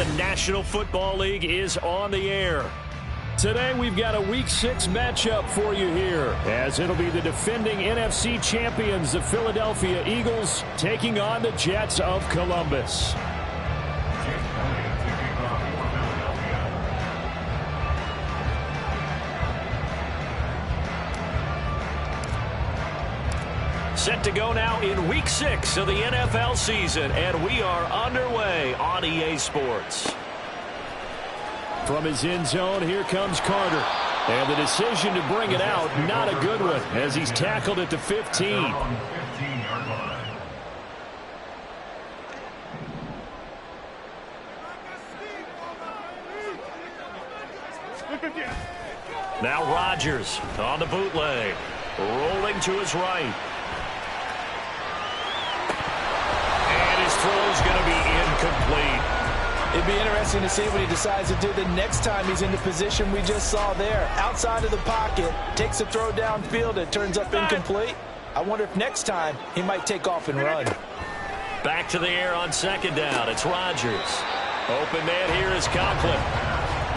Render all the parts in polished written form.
the National Football League is on the air. Today we've got a Week 6 matchup for you here, as it'll be the defending NFC champions, the Philadelphia Eagles, taking on the Jets of Columbus. Set to go now in Week 6 of the NFL season, and we are underway on EA Sports. From his end zone, here comes Carter. And the decision to bring it out, not a good one, as he's tackled at the 15. Now Rodgers on the bootleg, rolling to his right. And his throw's going to be incomplete. It'd be interesting to see what he decides to do the next time he's in the position we just saw there. Outside of the pocket, takes a throw downfield, it turns up incomplete. I wonder if next time he might take off and run. Back to the air on second down. It's Rodgers. Open man here is Conklin.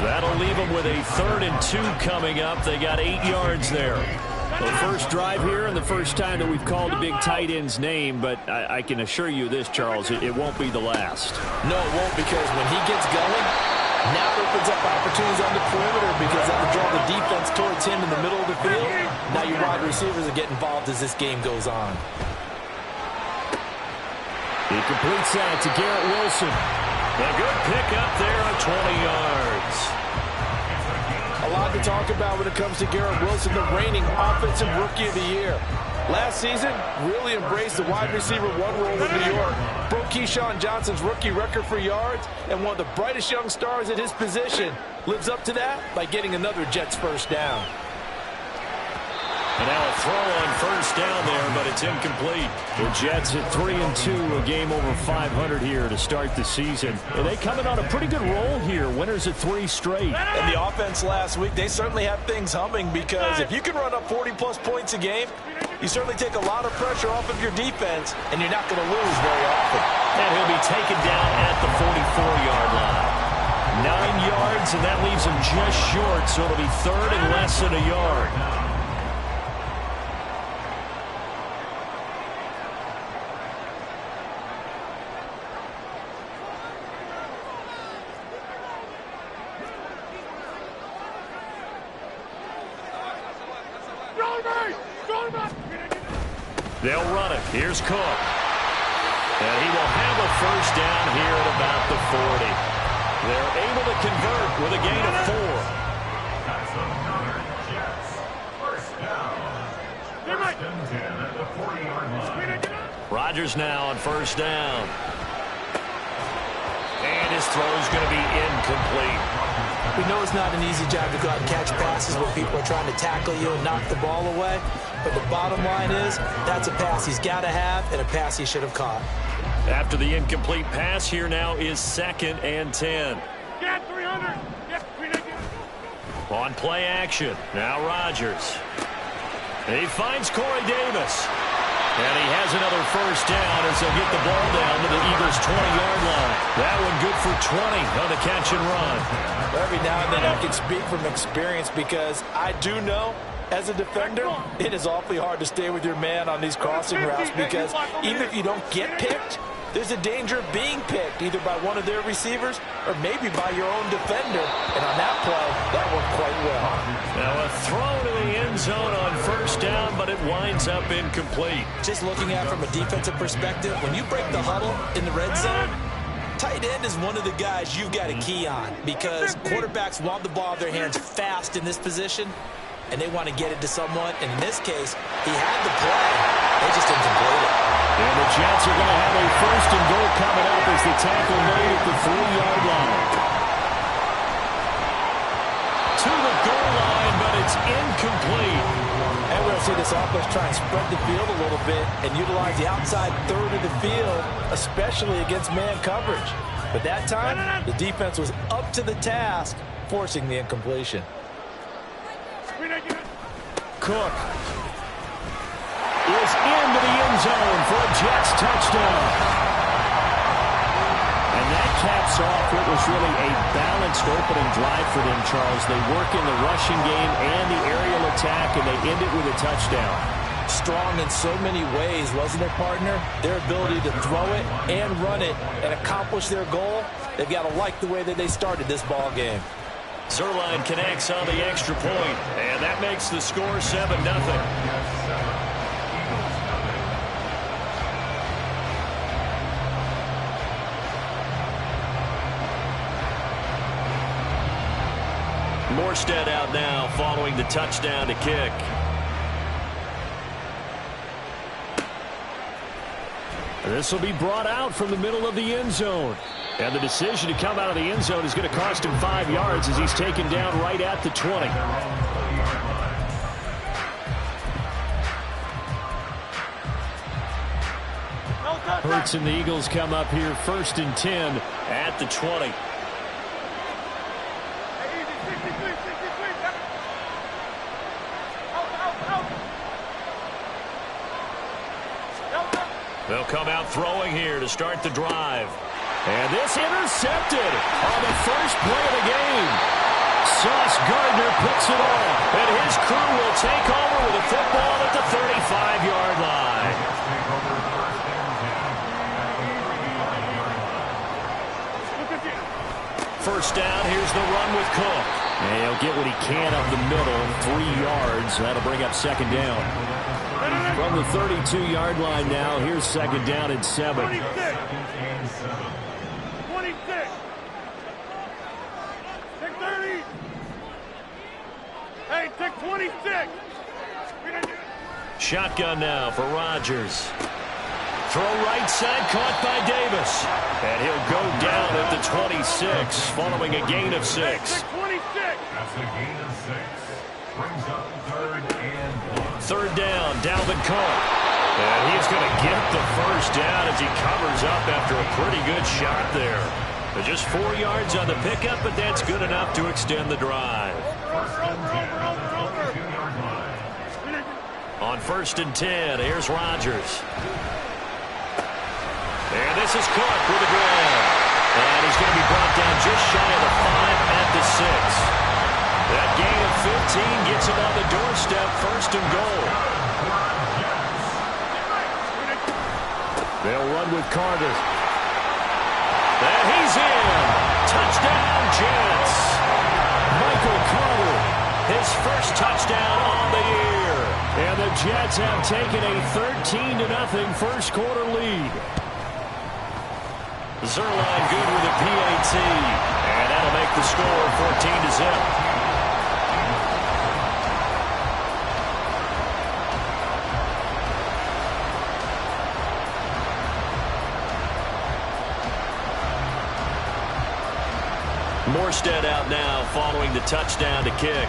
That'll leave them with a 3rd and 2 coming up. They got 8 yards there. The first drive here and the first time that we've called a big tight end's name, but I can assure you this, Charles, it won't be the last. No, it won't, because when he gets going, now it opens up opportunities on the perimeter because that'll draw the defense towards him in the middle of the field. Now your wide receivers will get involved as this game goes on. He completes that to Garrett Wilson. A good pickup there of 20 yards. A lot to talk about when it comes to Garrett Wilson, the reigning offensive rookie of the year. Last season, really embraced the wide receiver 1 role in New York. Broke Keyshawn Johnson's rookie record for yards, and one of the brightest young stars at his position lives up to that by getting another Jets first down. And now a throw on first down there, but it's incomplete. The Jets at 3 and 2, a game over 500 here to start the season. And they coming on a pretty good roll here. Winners at 3 straight. And the offense last week, they certainly have things humming, because if you can run up 40-plus points a game, you certainly take a lot of pressure off of your defense, and you're not going to lose very often. And he'll be taken down at the 44-yard line. 9 yards, and that leaves him just short, so it'll be 3rd and less than a yard. They'll run it. Here's Cook. And he will have a first down here at about the 40. They're able to convert with a gain of 4. Rodgers now on first down. And his throw's going to be incomplete. We know it's not an easy job to go out and catch passes when people are trying to tackle you and knock the ball away. But the bottom line is, that's a pass he's got to have and a pass he should have caught. After the incomplete pass, here now is 2nd and 10. Get 300. Get 300. On play action, now Rodgers. And he finds Corey Davis. And he has another first down as they'll get the ball down to the Eagles' 20-yard line. That one good for 20 on the catch and run. Every now and then I can speak from experience, because I do know, as a defender, it is awfully hard to stay with your man on these crossing routes, because even if you don't get picked, there's a danger of being picked either by one of their receivers or maybe by your own defender. And on that play, that worked quite well. Now a throw to the end zone on first down, but it winds up incomplete. Just looking at it from a defensive perspective, when you break the huddle in the red zone, tight end is one of the guys you've got to key on, because quarterbacks want the ball in their hands fast in this position, and they want to get it to someone. And in this case, he had the play. They just didn't complete it. And the Jets are going to have a 1st and goal coming up as the tackle made at the 3-yard line. To the goal line, but it's incomplete. And we're going to see this offense try and spread the field a little bit and utilize the outside 3rd of the field, especially against man coverage. But that time, the defense was up to the task, forcing the incompletion. Cook is into the end zone for a Jets touchdown. And that steps off, it was really a balanced opening drive for them, Charles. They work in the rushing game and the aerial attack, and they end it with a touchdown. Strong in so many ways, wasn't it, partner? Their ability to throw it and run it and accomplish their goal, they've got to like the way that they started this ball game. Zuerlein connects on the extra point, and that makes the score 7-0. Morstead out now following the touchdown to kick. This will be brought out from the middle of the end zone. And the decision to come out of the end zone is going to cost him 5 yards as he's taken down right at the 20. Hurts and the Eagles come up here 1st and 10 at the 20. They'll come out throwing here to start the drive. And this intercepted on the first play of the game. Sauce Gardner puts it on, and his crew will take over with a football at the 35-yard line. First down, here's the run with Cook. And he'll get what he can up the middle, 3 yards. That'll bring up 2nd down. From the 32-yard line now, here's 2nd down and 7. 26. 26. 630. Hey, take 26. Shotgun now for Rodgers. Throw right side, caught by Davis. And he'll go down at the 26, following a gain of 6. 26. That's a gain of 6. Brings up 3rd and 1. 3rd down, Dalvin Cook. And he's going to get the first down as he covers up after a pretty good shot there. But just 4 yards on the pickup, but that's good enough to extend the drive. On 1st and 10, here's Rodgers. And this is Cook with the grab. And he's going to be brought down just shy of the 5 at the 6. That gain of 15 gets him on the doorstep, 1st and goal. They'll run with Carter. And he's in. Touchdown, Jets. Michael Carter, his first touchdown on the year. And the Jets have taken a 13-0 first quarter lead. Zuerlein good with a PAT. And that'll make the score 14-0. Morstead out now following the touchdown to kick.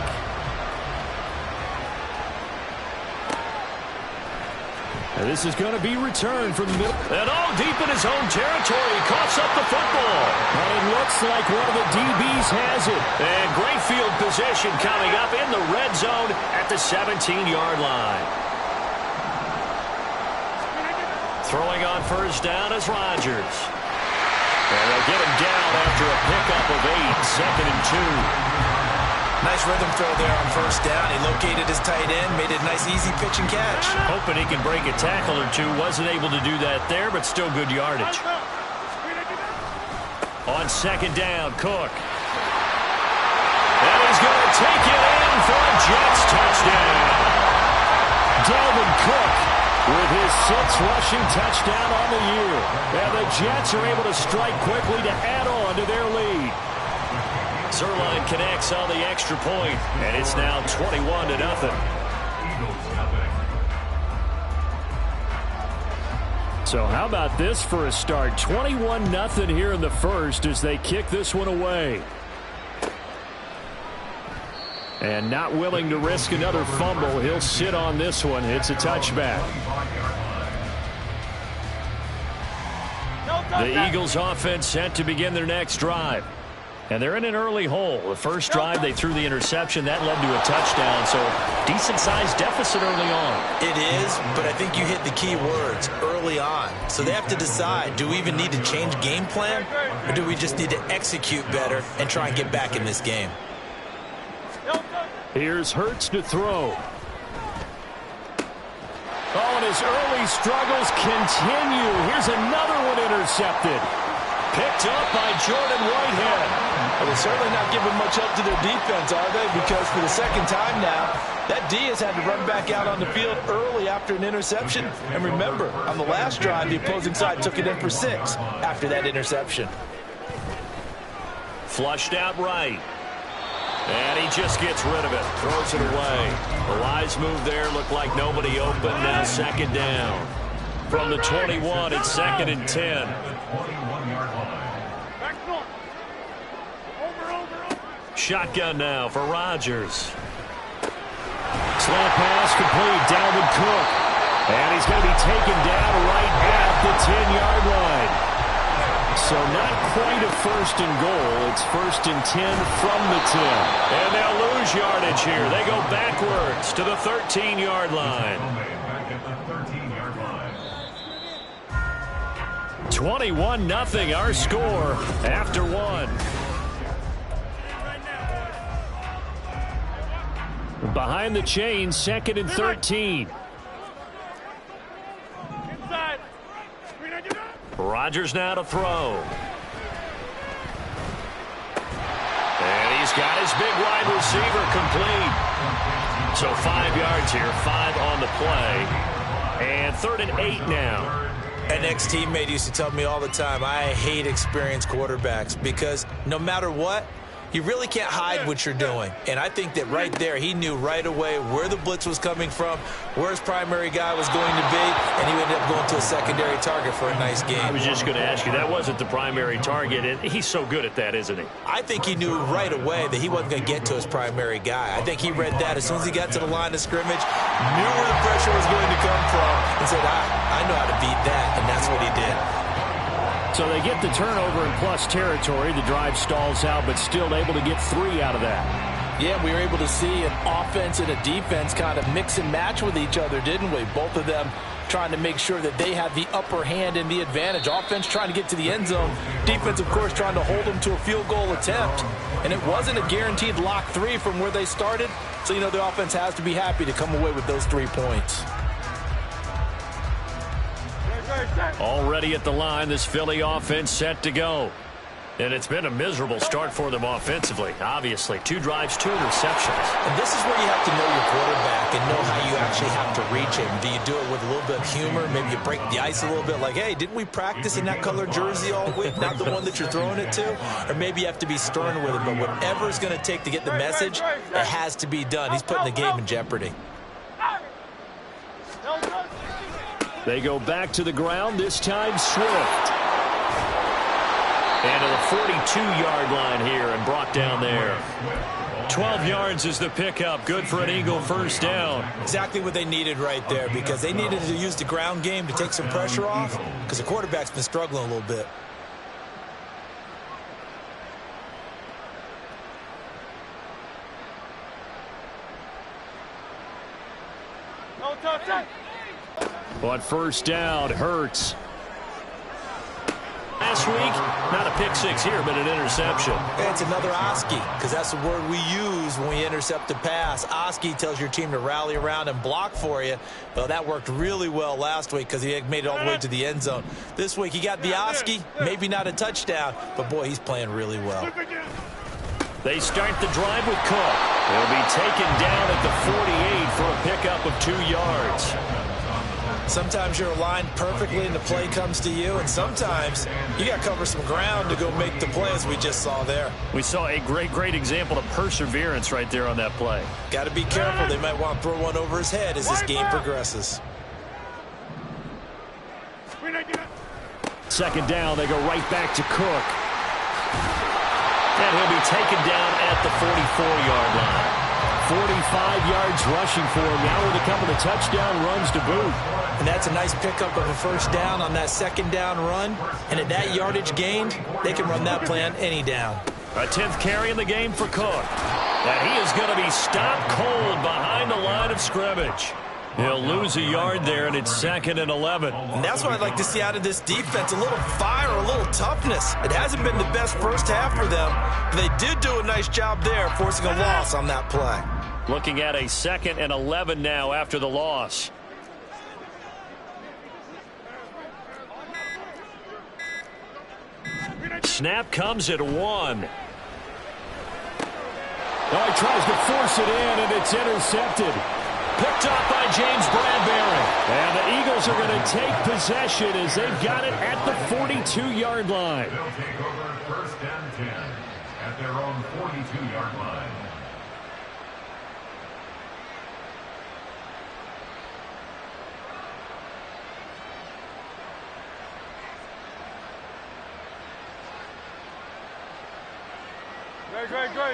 And this is going to be returned from the middle. And deep in his own territory, he coughs up the football. And it looks like one of the DBs has it. And great field position coming up in the red zone at the 17-yard line. Throwing on 1st down is Rodgers. And they'll get him down after a pickup of 8, 2nd and 2. Nice rhythm throw there on 1st down. He located his tight end, made it a nice easy pitch and catch. Hoping he can break a tackle or two. Wasn't able to do that there, but still good yardage. On 2nd down, Cook. And he's going to take it in for a Jets touchdown. Dalvin Cook with his 6th rushing touchdown on the year. And the Jets are able to strike quickly to add on to their lead. Zuerlein connects on the extra point, and it's now 21-0. So how about this for a start? 21-0 here in the first as they kick this one away. And not willing to risk another fumble. He'll sit on this one. It's a touchback. The Eagles offense set to begin their next drive. And they're in an early hole. The first drive, they threw the interception. That led to a touchdown. So decent-sized deficit early on. It is, but I think you hit the key words, early on. So they have to decide, do we even need to change game plan? Or do we just need to execute better and try and get back in this game? Here's Hurts to throw. Oh, and his early struggles continue. Here's another one intercepted. Picked up by Jordan Whitehead. Well, they're certainly not giving much help to their defense, are they? Because for the second time now, that D has had to run back out on the field early after an interception. And remember, on the last drive, the opposing side took it in for 6 after that interception. Flushed out right. And he just gets rid of it. Throws it away. The wise move there. Looked like nobody open. Now second down. From the 21, it's second and 10. Shotgun now for Rodgers. Slant pass complete. Dalvin Cook. And he's going to be taken down right at the 10-yard line. So not quite a first and goal. It's first and 10 from the 10. And they'll lose yardage here. They go backwards to the 13-yard line. 21-0 our score after one. Behind the chains, second and 13. Rodgers now to throw. And he's got his big wide receiver complete. So 5 yards here, 5 on the play. And third and 8 now. An ex-teammate used to tell me all the time, I hate experienced quarterbacks because no matter what, you really can't hide what you're doing. And I think that right there, he knew right away where the blitz was coming from, where his primary guy was going to be, and he ended up going to a secondary target for a nice game. I was just going to ask you, that wasn't the primary target, and he's so good at that, isn't he? I think he knew right away that he wasn't going to get to his primary guy. I think he read that as soon as he got to the line of scrimmage, knew where the pressure was going to come from, and said, I know how to beat that, and that's what he did. So they get the turnover in plus territory. The drive stalls out, but still able to get 3 out of that. Yeah, we were able to see an offense and a defense kind of mix and match with each other, didn't we? Both of them trying to make sure that they had the upper hand and the advantage. Offense trying to get to the end zone. Defense, of course, trying to hold them to a field goal attempt. And it wasn't a guaranteed lock 3 from where they started. So, you know, the offense has to be happy to come away with those 3 points. Already at the line, this Philly offense set to go. And it's been a miserable start for them offensively, obviously. 2 drives, 2 interceptions. And this is where you have to know your quarterback and know how you actually have to reach him. Do you do it with a little bit of humor? Maybe you break the ice a little bit like, hey, didn't we practice in that color jersey all week? Not the one that you're throwing it to? Or maybe you have to be stern with him. But whatever it's going to take to get the message, it has to be done. He's putting the game in jeopardy. They go back to the ground, this time Swift. And to the 42-yard line here and brought down there. 12 yards is the pickup. Good for an Eagle first down. Exactly what they needed right there because they needed to use the ground game to take some pressure off because the quarterback's been struggling a little bit. But first down, Hurts. Last week, not a pick 6 here, but an interception. It's another Oski, because that's the word we use when we intercept a pass. Oski tells your team to rally around and block for you. Well, that worked really well last week because he made it all the way to the end zone. This week, he got the Oski, maybe not a touchdown, but boy, he's playing really well. They start the drive with Cook. He'll be taken down at the 48 for a pickup of 2 yards. Sometimes you're aligned perfectly and the play comes to you, and sometimes you got to cover some ground to go make the play as we just saw there. We saw a great example of perseverance right there on that play. Got to be careful. They might want to throw one over his head as this game progresses. Second down, they go right back to Cook. And he'll be taken down at the 44-yard line. 45 yards rushing for him now with a couple of touchdown runs to boot. And that's a nice pickup of a first down on that second down run. And at that yardage gained, they can run that play on any down. A 10th carry in the game for Cook. And he is going to be stopped cold behind the line of scrimmage. He'll lose a yard there, and it's 2nd and 11. And that's what I'd like to see out of this defense, a little fire, a little toughness. It hasn't been the best first half for them, but they did do a nice job there, forcing a loss on that play. Looking at a 2nd and 11 now after the loss. Snap comes at 1. Oh, he tries to force it in, and it's intercepted. Picked off by James Bradbury. And the Eagles are going to take possession as they've got it at the 42-yard line. They'll take over 1st and 10 at their own 42-yard line.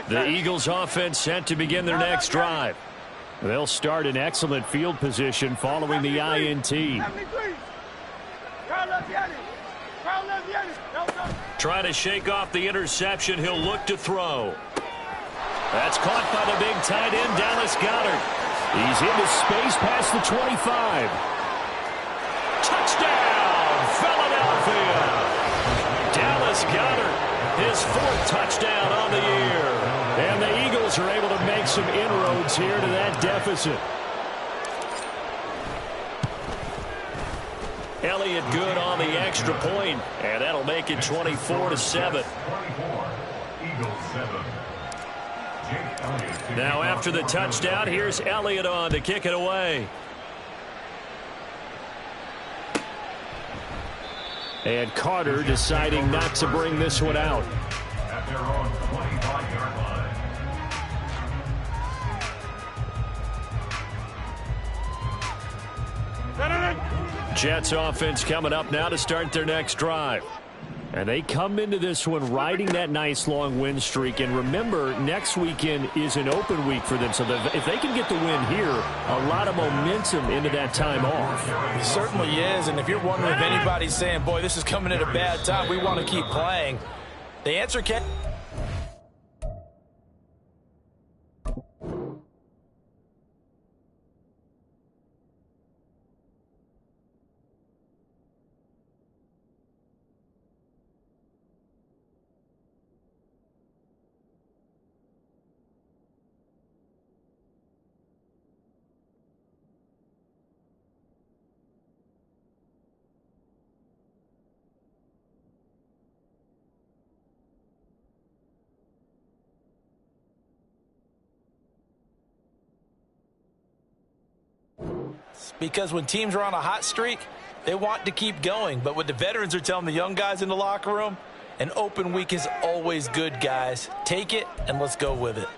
The Eagles offense set to begin their next drive. They'll start in excellent field position following the INT. Trying to shake off the interception. He'll look to throw. That's caught by the big tight end, Dallas Goedert. He's into space past the 25. Touchdown, Philadelphia. Dallas Goedert, his 4th touchdown on the year. And the Eagles are able to make some inroads here to that deficit. Elliott good on the extra point, and that'll make it 24-7. Now after the touchdown, here's Elliott on to kick it away. And Carter deciding not to bring this one out. At their own 25-yard line. Jets offense coming up now to start their next drive. And they come into this one riding that nice long win streak. And remember, next weekend is an open week for them. So if they can get the win here, a lot of momentum into that time off. It certainly is. And if you're wondering if anybody's saying, boy, this is coming at a bad time, we want to keep playing, the answer can... Because when teams are on a hot streak, they want to keep going. But what the veterans are telling the young guys in the locker room, an open week is always good, guys. Take it, and let's go with it.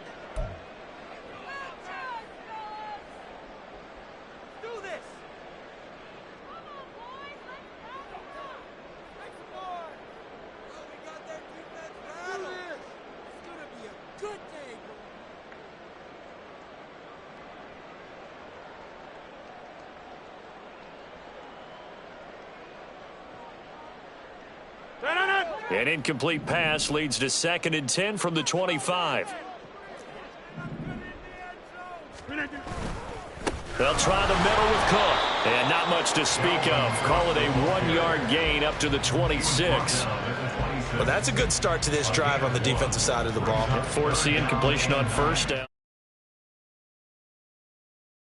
An incomplete pass leads to 2nd and 10 from the 25. They'll try the middle with Cook. And not much to speak of. Call it a 1-yard gain up to the 26. Well, that's a good start to this drive on the defensive side of the ball. Force the incompletion on 1st down.